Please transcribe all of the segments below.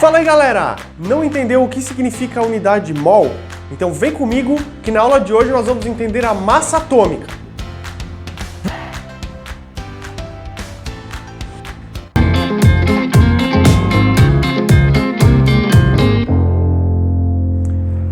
Fala aí, galera! Não entendeu o que significa a unidade mol? Então vem comigo que na aula de hoje nós vamos entender a massa atômica.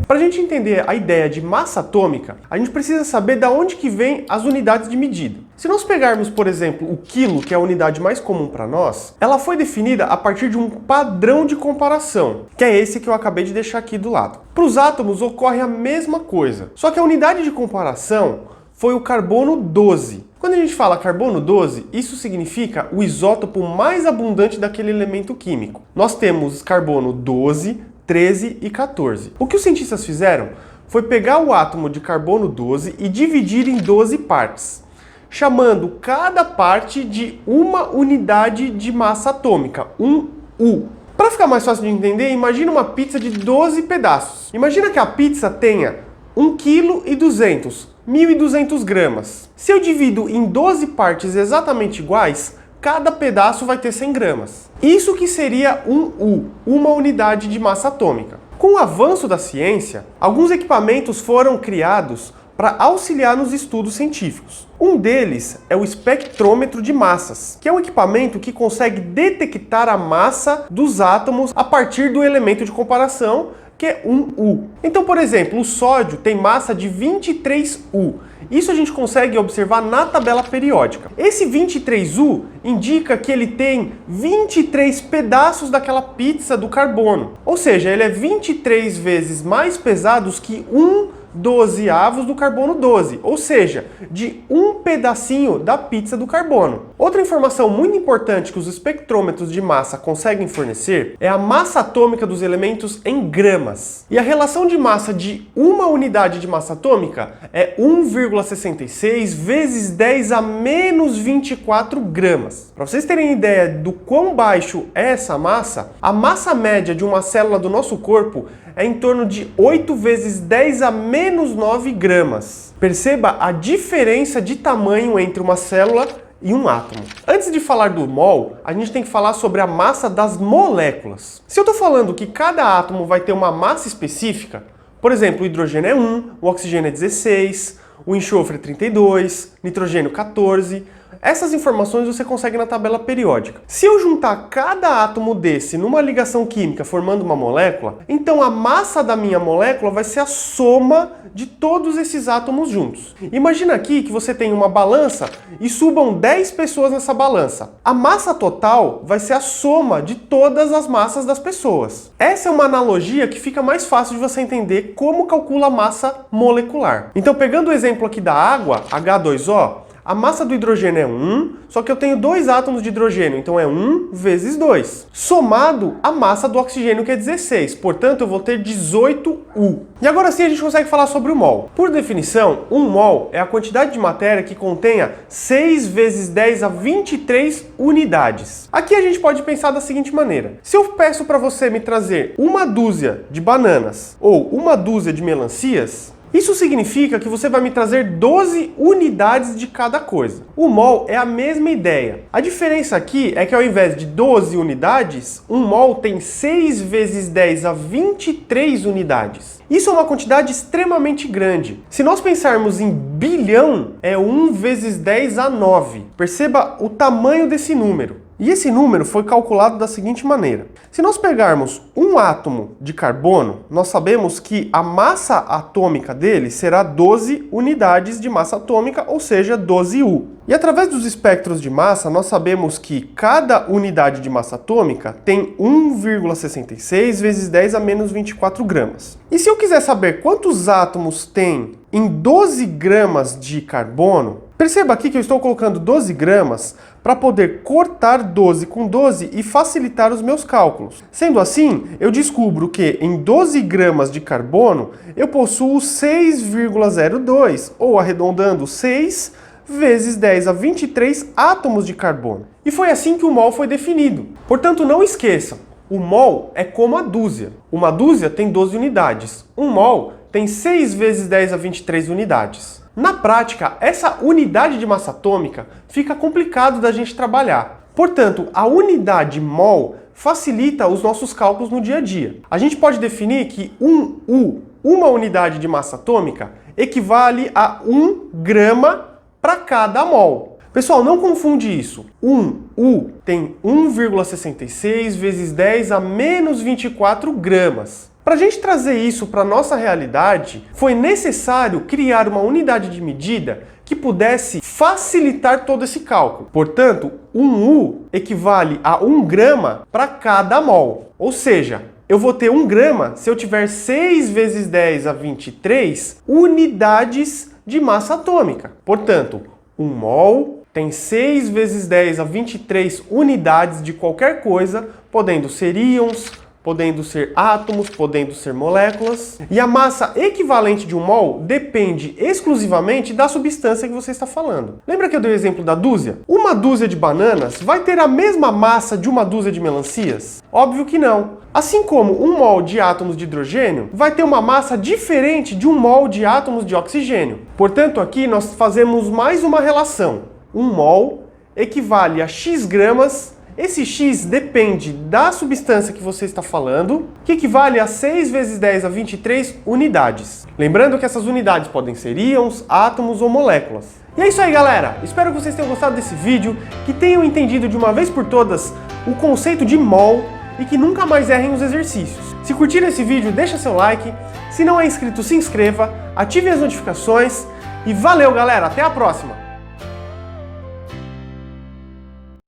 Para a gente entender a ideia de massa atômica, a gente precisa saber de onde que vem as unidades de medida. Se nós pegarmos, por exemplo, o quilo, que é a unidade mais comum para nós, ela foi definida a partir de um padrão de comparação, que é esse que eu acabei de deixar aqui do lado. Para os átomos ocorre a mesma coisa, só que a unidade de comparação foi o carbono 12. Quando a gente fala carbono 12, isso significa o isótopo mais abundante daquele elemento químico. Nós temos carbono 12, 13 e 14. O que os cientistas fizeram foi pegar o átomo de carbono 12 e dividir em 12 partes, chamando cada parte de uma unidade de massa atômica, um U. Para ficar mais fácil de entender, imagina uma pizza de 12 pedaços. Imagina que a pizza tenha 1,2 kg, 1.200 gramas. Se eu divido em 12 partes exatamente iguais, cada pedaço vai ter 100 gramas. Isso que seria um U, uma unidade de massa atômica. Com o avanço da ciência, alguns equipamentos foram criados para auxiliar nos estudos científicos. Um deles é o espectrômetro de massas, que é um equipamento que consegue detectar a massa dos átomos a partir do elemento de comparação, que é um U. Então, por exemplo, o sódio tem massa de 23 U. Isso a gente consegue observar na tabela periódica. Esse 23U indica que ele tem 23 pedaços daquela pizza do carbono. Ou seja, ele é 23 vezes mais pesado que 1/12 do carbono 12, ou seja, de um pedacinho da pizza do carbono. Outra informação muito importante que os espectrômetros de massa conseguem fornecer é a massa atômica dos elementos em gramas. E a relação de massa de uma unidade de massa atômica é 1,66 vezes 10 a menos 24 gramas. Para vocês terem ideia do quão baixo é essa massa, a massa média de uma célula do nosso corpo é em torno de 8 vezes 10 a menos 9 gramas. Perceba a diferença de tamanho entre uma célula e um átomo. Antes de falar do mol, a gente tem que falar sobre a massa das moléculas. Se eu estou falando que cada átomo vai ter uma massa específica, por exemplo, o hidrogênio é 1, o oxigênio é 16, o enxofre é 32, nitrogênio 14... Essas informações você consegue na tabela periódica. Se eu juntar cada átomo desse numa ligação química formando uma molécula, então a massa da minha molécula vai ser a soma de todos esses átomos juntos. Imagina aqui que você tem uma balança e subam 10 pessoas nessa balança. A massa total vai ser a soma de todas as massas das pessoas. Essa é uma analogia que fica mais fácil de você entender como calcula a massa molecular. Então, pegando o exemplo aqui da água, H2O, a massa do hidrogênio é 1, só que eu tenho 2 átomos de hidrogênio, então é 1 vezes 2. Somado a massa do oxigênio, que é 16. Portanto, eu vou ter 18U. E agora sim a gente consegue falar sobre o mol. Por definição, um mol é a quantidade de matéria que contenha 6 vezes 10 a 23 unidades. Aqui a gente pode pensar da seguinte maneira. Se eu peço para você me trazer uma dúzia de bananas ou uma dúzia de melancias, isso significa que você vai me trazer 12 unidades de cada coisa. O mol é a mesma ideia. A diferença aqui é que ao invés de 12 unidades, um mol tem 6 vezes 10 a 23 unidades. Isso é uma quantidade extremamente grande. Se nós pensarmos em bilhão, é 1 vezes 10 a 9. Perceba o tamanho desse número. E esse número foi calculado da seguinte maneira. Se nós pegarmos um átomo de carbono, nós sabemos que a massa atômica dele será 12 unidades de massa atômica, ou seja, 12U. E através dos espectros de massa, nós sabemos que cada unidade de massa atômica tem 1,66 vezes 10 a menos 24 gramas. E se eu quiser saber quantos átomos tem em 12 gramas de carbono, perceba aqui que eu estou colocando 12 gramas para poder cortar 12 com 12 e facilitar os meus cálculos. Sendo assim, eu descubro que em 12 gramas de carbono eu possuo 6,02, ou arredondando 6 vezes 10 a 23 átomos de carbono. E foi assim que o mol foi definido. Portanto, não esqueçam, o mol é como a dúzia. Uma dúzia tem 12 unidades. Um mol tem 6 vezes 10 a 23 unidades. Na prática, essa unidade de massa atômica fica complicado da gente trabalhar. Portanto, a unidade mol facilita os nossos cálculos no dia a dia. A gente pode definir que 1U, uma unidade de massa atômica, equivale a 1 grama para cada mol. Pessoal, não confunde isso. 1U tem 1,66 vezes 10 a menos 24 gramas. Para a gente trazer isso para a nossa realidade, foi necessário criar uma unidade de medida que pudesse facilitar todo esse cálculo. Portanto, 1U equivale a 1 grama para cada mol. Ou seja, eu vou ter 1 grama se eu tiver 6 vezes 10 a 23 unidades de massa atômica. Portanto, 1 mol tem 6 vezes 10 a 23 unidades de qualquer coisa, podendo ser íons, podendo ser átomos, podendo ser moléculas. E a massa equivalente de 1 mol depende exclusivamente da substância que você está falando. Lembra que eu dei o exemplo da dúzia? Uma dúzia de bananas vai ter a mesma massa de uma dúzia de melancias? Óbvio que não. Assim como 1 mol de átomos de hidrogênio vai ter uma massa diferente de 1 mol de átomos de oxigênio. Portanto, aqui nós fazemos mais uma relação. 1 mol equivale a X gramas. Esse X depende da substância que você está falando, que equivale a 6 vezes 10 a 23 unidades. Lembrando que essas unidades podem ser íons, átomos ou moléculas. E é isso aí, galera! Espero que vocês tenham gostado desse vídeo, que tenham entendido de uma vez por todas o conceito de mol e que nunca mais errem os exercícios. Se curtiram esse vídeo, deixa seu like. Se não é inscrito, se inscreva, ative as notificações e valeu, galera! Até a próxima!